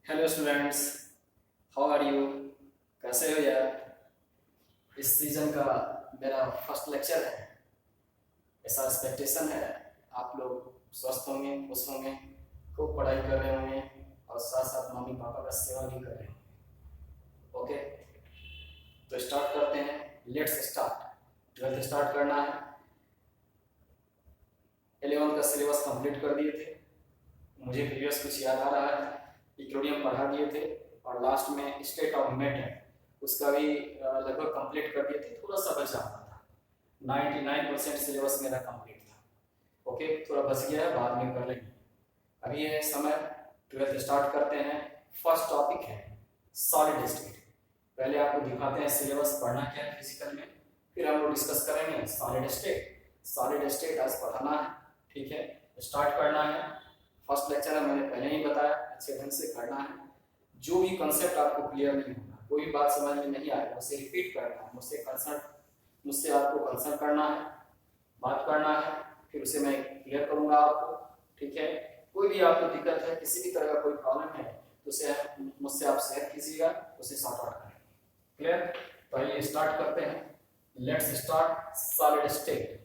Hello students, how are you? कैसे हो यार? इस सीजन का मेरा फर्स्ट लेक्चर है। ऐसा एक्सपेक्टेशन है आप लोग स्वस्थ होंगे, खुश होंगे, खूब पढ़ाई कर रहे होंगे और साथ साथ मम्मी पापा का सेवा भी कर रहे होंगे। ओके, तो स्टार्ट करते हैं। Let's start. 12th स्टार्ट करना है। 11th का सिलेबस कंप्लीट कर दिए थे। मुझे प्रीवियस कुछ याद आ रहा है, इक्लोडियम पढ़ा दिए थे और लास्ट में स्टेट ऑफ मेट उसका भी लगभग कंप्लीट कर दिए थे। थोड़ा सा बचा हुआ था। 99% सिलेबस मेरा कंप्लीट था। ओके, थोड़ा बच गया है, बाद में कर लेंगे। अभी है समय 12th स्टार्ट करते हैं। फर्स्ट टॉपिक है सॉलिड स्टेट। पहले आपको दिखाते हैं सिलेबस पढ़ना क्या है फिजिकल में, फिर हम लोग डिस्कस करेंगे सॉलिड स्टेट। सॉलिड स्टेट आज पढ़ाना है, ठीक है, स्टार्ट करना है। फर्स्ट लेक्चर है, मैंने पहले ही बताया, अच्छे ढंग से करना है। जो भी कंसेप्ट आपको क्लियर नहीं होगा, कोई भी बात समझ में नहीं आएगा, उसे रिपीट करना है, मुझसे आपको कंसल्ट करना है, बात करना है, फिर उसे मैं क्लियर करूंगा आपको। ठीक है, कोई भी आपको दिक्कत है, किसी भी तरह का कोई प्रॉब्लम है तो उसे मुझसे आप शेयर कीजिएगा, उसे सॉर्ट आउट करेंगे। क्लियर? तो आइए स्टार्ट करते हैं। Let's start solid state.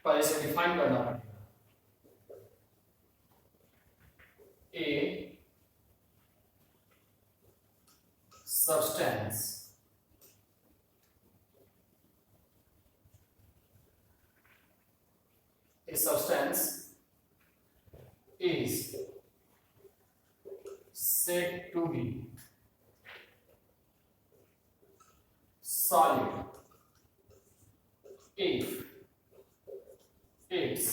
पर इसे डिफाइन करना पड़ेगा। ए substance a substance is said to be solid if its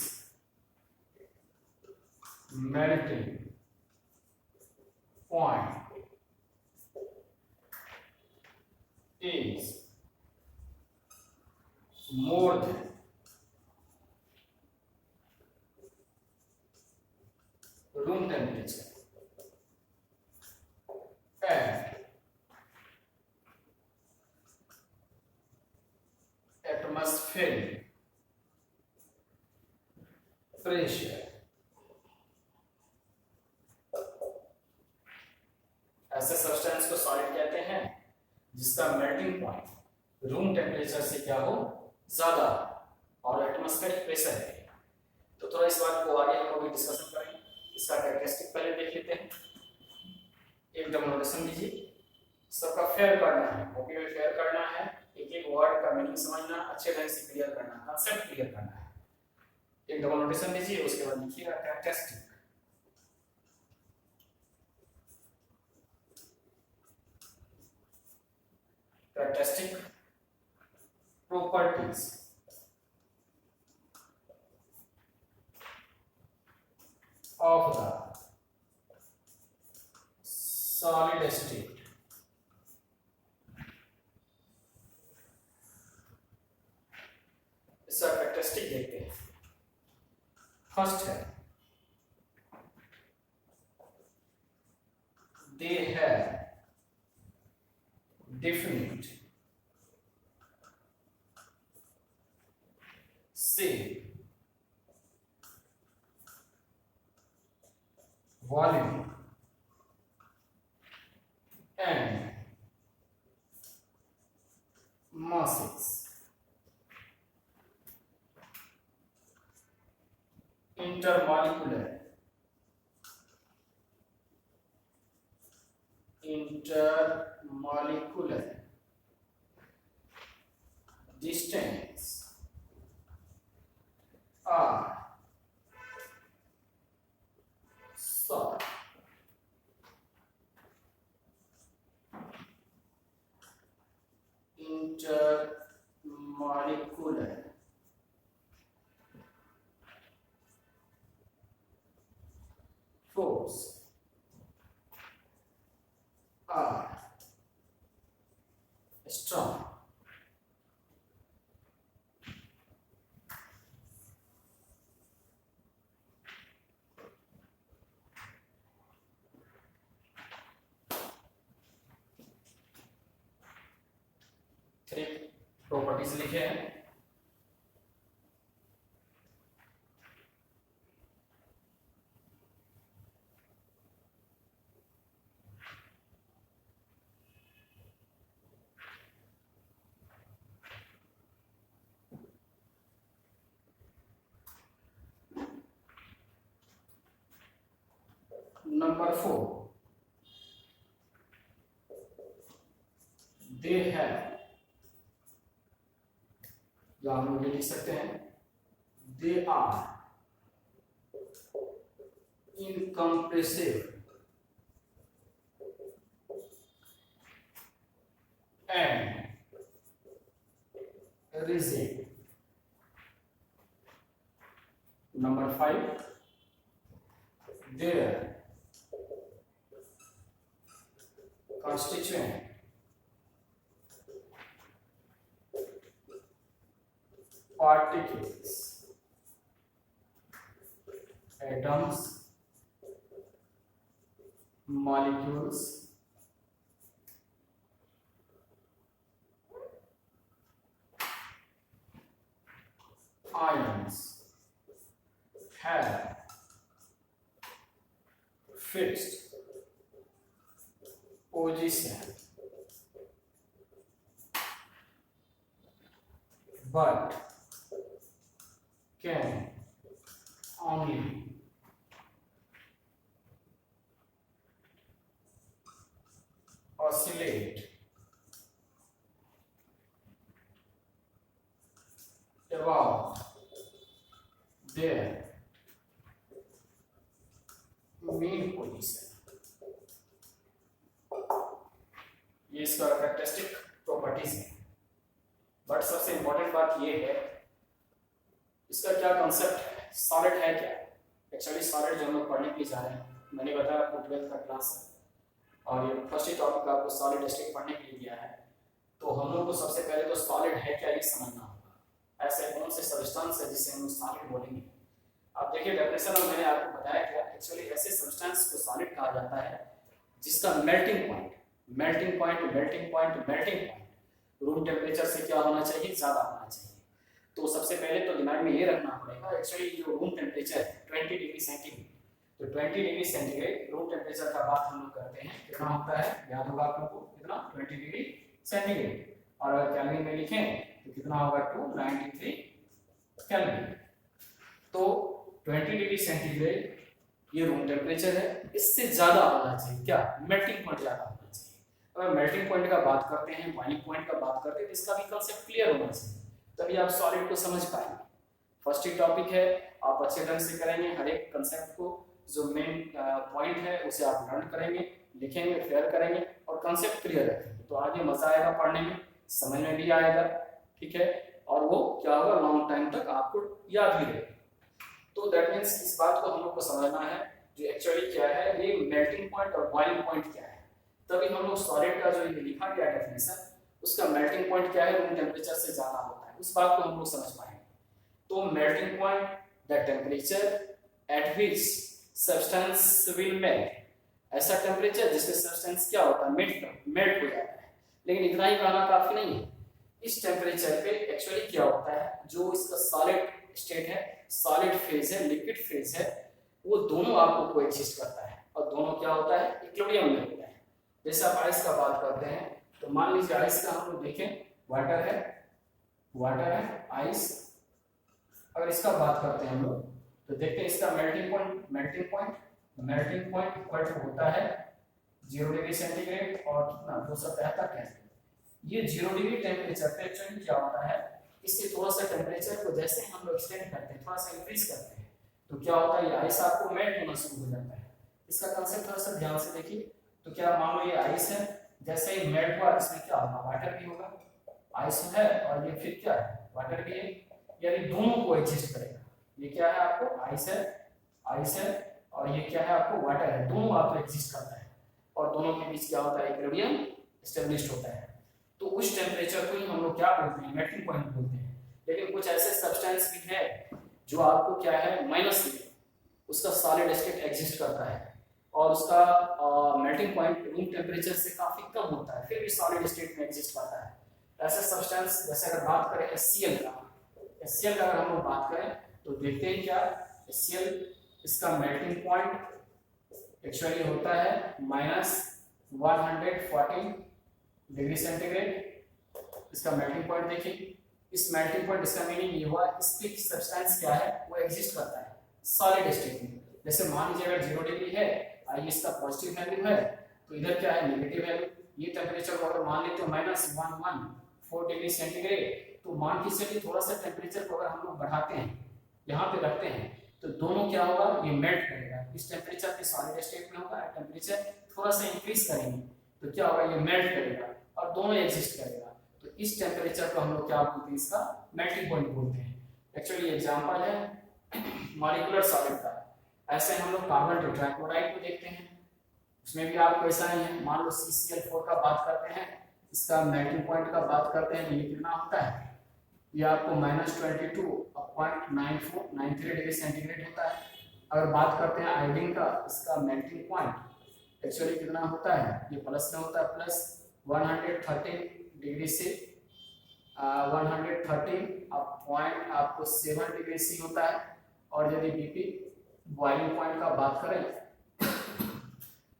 melting point is more than room temperature and atmospheric pressure। ऐसे सब्सटेंस को सॉलिड कहते हैं जिसका मेल्टिंग पॉइंट रूम टेम्परेचर से क्या हो, ज्यादा, और एटमॉस्फेरिक प्रेशर है। तो थोड़ा इस बात को आगे हम लोग डिस्कशन करेंगे। इसका कैरेक्टरिस्टिक पहले देख लेते हैं। एक डेमोनेशन दीजिए, सबका फेयर करना है, कॉपी में फेयर करना है, एक एक वर्ड का मीनिंग समझना, अच्छे ढंग से क्लियर करना, कांसेप्ट क्लियर करना है। एक डबल नोटेशन दीजिए, उसके बाद लिखिएगा characteristic. Characteristic properties of the solid state। इसका कैरेक्टरिस्टिक देखते हैं। फर्स्ट है they have definite shape, volume and masses। intermolecular distance are short। intermolecular force strong. Three properties लिखे हैं। नंबर 4, दे हैव, जो हम लोग लिख सकते हैं, they are incompressive and rigid. Number 5, their constituent particles, atoms, molecules, ions have fixed position but can only oscillate about their mean position. ये इसका कैरेक्टरिस्टिक प्रॉपर्टीज है। बट सबसे इंपॉर्टेंट बात ये है, इसका क्या कॉन्सेप्ट है, सॉलिड है क्या। एक्चुअली सॉलिड जो हम लोग पढ़ने के लिए जा रहे हैं, मैंने बताया आपको 12th का क्लास है और ये फर्स्ट ही टॉपिक आपको सॉलिड स्टेट पढ़ने के लिए दिया है। तो हम लोग को सबसे पहले तो सॉलिड है क्या ये समझना होगा। ऐसे कौन से सब्सटेंस है जिसे हम सॉलिड बोलेंगे। अब देखिए डेफिनेशन में मैंने आपको बताया क्या, एक्चुअली ऐसे सब्सटेंस को सॉलिड कहा जाता है जिसका मेल्टिंग पॉइंट रूम टेम्परेचर से क्या होना चाहिए, ज्यादा होना चाहिए। तो सबसे पहले तो दिमाग में ये रखना पड़ेगा, एक्चुअली जो रूम टेम्परेचर है 20 डिग्री सेंटीग्रेड, तो 20 डिग्री सेंटीग्रेड रूम टेम्परेचर का बात हम लोग करते हैं, कितना होता है याद होगा आप लोगों को, कितना 20 डिग्री सेंटीग्रेड। और अगर केल्विन में लिखें तो कितना होगा 293 केल्विन। तो 20 डिग्री सेंटीग्रेड ये रूम टेम्परेचर है, इससे ज्यादा होना चाहिए क्या, मेल्टिंग पॉइंट ज्यादा होना चाहिए। अगर मेल्टिंग पॉइंट का बात करते हैं, बॉइलिंग पॉइंट का बात करते हैं, तो इसका भी कांसेप्ट क्लियर होना चाहिए, तभी आप सॉलिड को समझ पाएंगे। फर्स्ट ही टॉपिक है, आप अच्छे ढंग से करेंगे, हर एक कांसेप्ट को जो मेन पॉइंट है उसे आप लर्न करेंगे, लिखेंगे, फेयर करेंगे और कांसेप्ट क्लियर रखेंगे, तो आगे मजा आएगा पढ़ने में, समझ में भी आएगा, ठीक है। और वो क्या होगा, लॉन्ग टाइम तक आपको याद भी रहेगा। तो दैट मीन्स इस बात को हम लोग को समझना है जो एक्चुअली क्या है, ये मेल्टिंग पॉइंट और बॉइलिंग पॉइंट क्या है। तभी हम लोग सॉलिड का जो ये लिखा गया डेफिनेशन, उसका मेल्टिंग पॉइंट क्या है, रूम टेम्परेचर से ज्यादा होता है, उस बात को हम लोग समझ पाएंगे। तो melting point, the temperature at which substance will melt, ऐसा टेम्परेचर जिससे सब्सटेंस क्या होता है, मेल्ट हो जाता है। लेकिन इतना ही कहना काफी नहीं है, इस टेम्परेचर पे एक्चुअली क्या होता है, जो इसका सॉलिड स्टेट है, सॉलिड फेज है, लिक्विड फेज है, वो दोनों आपको कोएक्सिस्ट करता है और दोनों क्या होता है, इक्विलिब्रियम में होता है। जैसे आप आइस का बात करते हैं, तो मान लीजिए आइस का हम लोग देखें, वाटर है आइस, अगर इसका बात करते हैं हम लोग तो देखते हैं इसका मेल्टिंग पॉइंट इक्वल टू होता है 0 डिग्री सेंटीग्रेड और कितना 273 केल्विन। ये 0 डिग्री टेम्परेचर पे एक्चुअली क्या होता है, इससे थोड़ा सा टेम्परेचर को जैसे हम लोग एक्सटेंड करते हैं, थोड़ा सा इंक्रीज करते हैं, तो क्या होता है, ये आइस आपको मेल्ट होना शुरू हो जाता है। इसका कांसेप्ट थोड़ा सा ध्यान से देखिए। तो क्या मान लो ये आइस है, जैसे ही मेल्ट हुआ इसमें क्या होगा, वाटर भी होगा, आइस है और ये फिर क्या है, वाटर भी है, यानी दोनों को एडजस्ट करेगा। ये क्या है आपको, आइस है और ये क्या है आपको, वाटर है, दोनों आपको एग्जिस्ट करता है और दोनों के बीच क्या होता है, इक्विलिब्रियम एस्टैब्लिश्ड होता है। तो उस टेम्परेचर को ही हम लोग क्या बोलते हैं, मेल्टिंग पॉइंट बोलते हैं। लेकिन कुछ ऐसे सब्सटेंस भी है जो आपको क्या है माइनस में उसका सॉलिड स्टेट एग्जिस्ट करता है और उसका मेल्टिंग पॉइंट रूम टेम्परेचर से काफी कम होता है, फिर भी सॉलिड स्टेट में एग्जिस्ट करता है। ऐसे सब्सटेंस जैसे अगर बात करें HCl का, HCl का अगर हम लोग बात करें तो देखते हैं क्या HCl इसका मेल्टिंग पॉइंट एक्चुअली होता है -114 डिग्री सेंटीग्रेड। इसका मेल्टिंग पॉइंट देखिए, इस मेल्टिंग पॉइंट इसका मीनिंग ये हुआ इस पे सब्सटेंस क्या है वो एग्जिस्ट करता है सॉलिड स्टेट में। जैसे मान लीजिए अगर 0 डिग्री है और इसका पॉजिटिव वैल्यू है तो इधर क्या है नेगेटिव वैल्यू। ये टेम्परेचर को अगर मान लेते हो -114 डिग्री सेंटीग्रेड, तो मान के चलिए थोड़ा सा टेम्परेचर को अगर हम लोग बढ़ाते हैं यहाँ पे रखते हैं तो दोनों क्या होगा ये मेल्ट करेगा। इस टेम्परेचर पे सॉलिड स्टेट में होगा, टेम्परेचर थोड़ा सा इंक्रीज करेंगे तो क्या होगा ये मेल्ट करेगा और दोनों एग्जिस्ट करेगा। तो इस टेम्परेचर को हम लोग क्या बोलते हैं, इसका मेल्टिंग पॉइंट बोलते हैं। एक्चुअली एग्जांपल है मॉलिक्यूलर सॉलिड का। ऐसे हम लोग कार्बन टेट्राक्लोराइड को देखते हैं, उसमें भी आपको ऐसा ही है। मान लो CCl4 का बात करते हैं, इसका मेल्टिंग पॉइंट का बात करते हैं तो ये कितना होता है, ये आपको -22.9493 डिग्री सेंटीग्रेड होता है। अगर बात करते हैं आयोडीन का, इसका मेल्टिंग पॉइंट एक्चुअली कितना होता है, ये प्लस में होता है, +113 डिग्री से 113 पॉइंट आपको 7 डिग्री सी होता है। और यदि BP बॉइलिंग पॉइंट का बात करें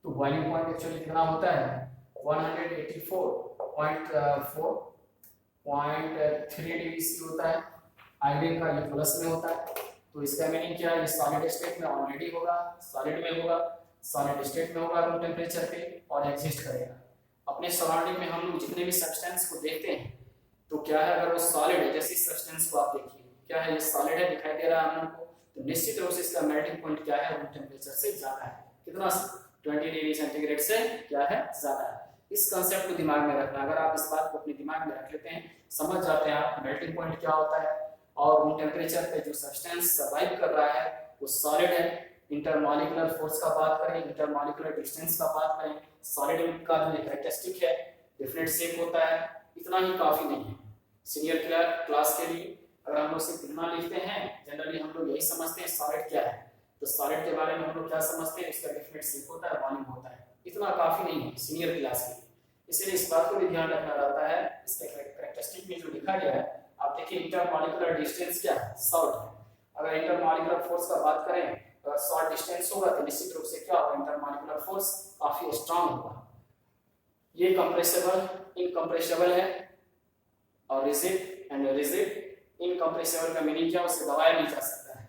तो बॉइलिंग पॉइंट एक्चुअली कितना होता है 184.3 डिग्री सी होता है। आयोडीन का ये प्लस में होता है। तो इसका मीनिंग क्या है, ये सॉलिड स्टेट में ऑलरेडी होगा, सॉलिड में होगा, सॉलिड स्टेट में होगा रूम टेम्परेचर पे और एग्जिस्ट करेगा। अपने सराउंडिंग में हम लोग जितने भी सब्सटेंस को देखते हैं तो क्या है, अगर वो सॉलिड है, जैसे इस सब्सटेंस को आप देखिए क्या है, ये सॉलिड है दिखाई दे रहा है हम लोग को, तो निश्चित रूप से इसका मेल्टिंग पॉइंट क्या है रूम टेम्परेचर से ज्यादा है। कितना 20 डिग्री सेंटीग्रेड से क्या है ज्यादा है। इस कंसेप्ट को दिमाग में रखना, अगर आप इस बात को अपने दिमाग में रख लेते हैं, समझ जाते हैं आप मेल्टिंग पॉइंट क्या होता है और रूम टेम्परेचर पे जो सब्सटेंस सर्वाइव कर रहा है वो सॉलिड है। इंटरमॉलिक्यूलर फोर्स का बात करें, इंटरमॉलिक्यूलर डिस्टेंस का बात करें, सॉलिड का जो कैरेक्टरिस्टिक है डिफरेंट शेप होता है, इतना ही काफी नहीं है। सीनियर क्लास के लिए अगर हम लोग सिर्फ इतना लिखते हैं, जनरली हम लोग यही समझते हैं सॉलिड क्या है, तो सॉलिड के बारे में हम लोग क्या समझते हैं, इसका डिफरेंट शेप होता है, वॉल्यूम होता है, इतना काफी नहीं है सीनियर क्लास के लिए। इसलिए इस बात को भी ध्यान रखना रहता है। इसके कैरेक्टरिस्टिक में जो लिखा गया है आप देखिए, इंटरमॉलिक्यूलर डिस्टेंस क्या है शॉर्ट है। अगर इंटरमॉलिक्यूलर फोर्स का बात करें, अगर शॉर्ट डिस्टेंस होगा तो निश्चित रूप से क्या होगा, इंटरमॉलिक्यूलर फोर्स काफी स्ट्रांग होगा। ये कंप्रेसिबल इनकंप्रेसिबल है और रिजिड एंड रिजिड। इनकंप्रेसिबल का मीनिंग क्या, उसे दबाया नहीं जा सकता है।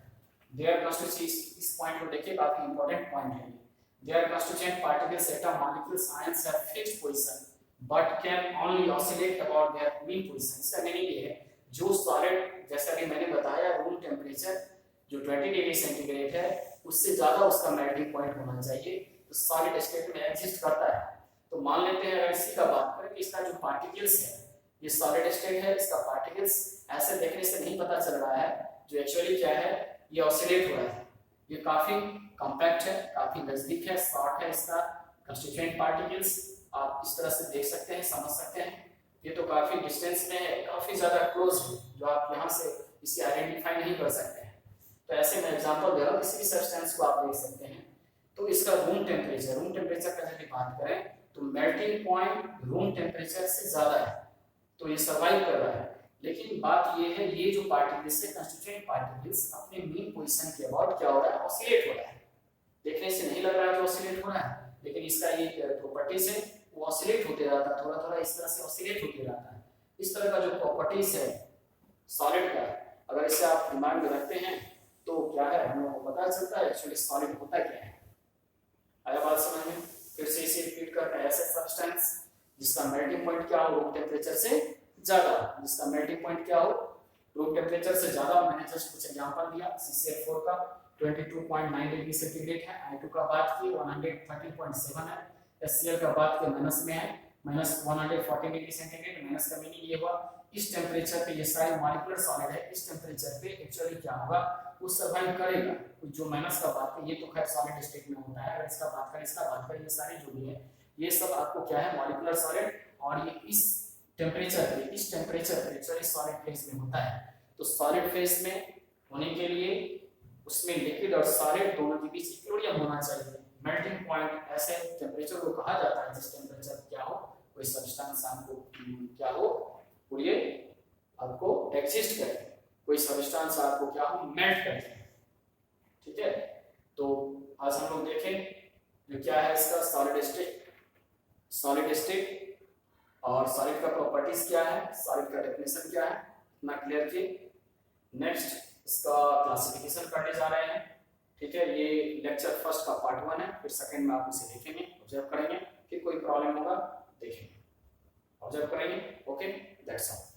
देयर कंस्टिट्यूएंट, इस पॉइंट को देखिए काफी इंपॉर्टेंट पॉइंट है। Their constituent particles atom molecules ions have fixed position but can only oscillate about their mean position. इसका मीनिंग ये है, जो सॉलिड जैसा कि मैंने बताया रूम टेम्परेचर जो 20 डिग्री सेंटीग्रेड है उससे ज्यादा उसका मेल्टिंग पॉइंट होना चाहिए, तो सॉलिड स्टेट में एग्जिस्ट करता है। तो मान लेते हैं अगर इसी का बात करें कि इसका जो पार्टिकल्स है ये सॉलिड स्टेट है, इसका पार्टिकल्स ऐसे देखने से नहीं पता चल रहा है, जो एक्चुअली क्या है ये ऑसिलेट हो रहा है। ये काफी कॉम्पैक्ट है, काफी नजदीक है, शॉर्ट है इसका कंस्टिट्यूएंट पार्टिकल्स, आप इस तरह से देख सकते हैं, समझ सकते हैं। ये तो काफी डिस्टेंस में है, काफी ज्यादा क्लोज है, जो आप यहाँ से इसे आइडेंटिफाई नहीं कर सकते हैं। तो ऐसे मैं एग्जांपल दे रहा हूँ, किसी भी सब्सटेंस को आप देख सकते हैं। तो इसका रूम टेम्परेचर का यदि बात करें तो मेल्टिंग पॉइंट रूम टेम्परेचर से ज्यादा है, तो ये सर्वाइव कर रहा है। लेकिन बात ये है, ये जो पार्टिकल्स है कंस्टिट्यूएंट पार्टिकल्स अपने मीन पोजीशन के अबाउट क्या हो रहा है, ऑसिलेट हो रहा है। देखने से नहीं लग रहा है कि ऑसिलेट हो रहा है, लेकिन इसका ये प्रॉपर्टीज है वो ऑसिलेट होते रहता है, थोड़ा थोड़ा इस तरह से ऑसिलेट होते रहता है। इस तरह का जो प्रॉपर्टीज है सॉलिड का, अगर इसे आप दिमाग में रखते हैं तो क्या है हम लोगों को पता चलता है एक्चुअली सॉलिड होता क्या है। आया बात समझ में? फिर से इसे रिपीट करते हैं, ऐसे सब्सटेंस जिसका मेल्टिंग पॉइंट क्या हो रूम टेम्परेचर से ज्यादा, जिसका मेल्टिंग पॉइंट क्या हो रूम टेम्परेचर से ज्यादा। मैंने जस्ट कुछ एग्जांपल दिया, CCl4 का 22.9 डिग्री सेंटीग्रेड है, I2 का बात की 130.7 है, HCl का बात की माइनस में है -114 डिग्री सेंटीग्रेड। माइनस का मीनिंग ये हुआ इस टेम्परेचर पे ये सारे मॉलिक्यूलर सॉलिड है, इस टेम्परेचर पे एक्चुअली क्या होगा वो सर्वाइव करेगा। जो माइनस का बात है ये तो खैर सॉलिड स्टेट में होता है, अगर इसका बात करें ये सारे जो भी है ये सब आपको क्या है मॉलिक्यूलर सॉलिड, और ये इस टेम्परेचर, इस टेम्परेचर इस सॉलिड फेज में होता है। तो सॉलिड फेज में होने के लिए उसमें लिक्विड और सॉलिड दोनों के बीच इक्विलिब्रियम होना चाहिए। मेल्टिंग पॉइंट ऐसे टेम्परेचर को कहा जाता है जिस टेम्परेचर क्या हो, कोई सब्सटेंस आपको क्या हो, पूरे आपको एग्जिस्ट करे, कोई सब्सटेंस आपको क्या हो, मेल्ट करे। ठीक है, तो आज हम लोग देखें जो क्या है इसका सॉलिड स्टेट और सॉलिड का प्रॉपर्टीज क्या है, सॉलिड का डेफिनेशन क्या है, इतना क्लियर किए। नेक्स्ट इसका क्लासिफिकेशन करने जा रहे हैं। ठीक है, ये लेक्चर फर्स्ट का पार्ट 1 है, फिर सेकंड में आप इसे देखेंगे, ऑब्जर्व करेंगे, फिर कोई प्रॉब्लम होगा देखेंगे, ऑब्जर्व करेंगे। Okay, that's all.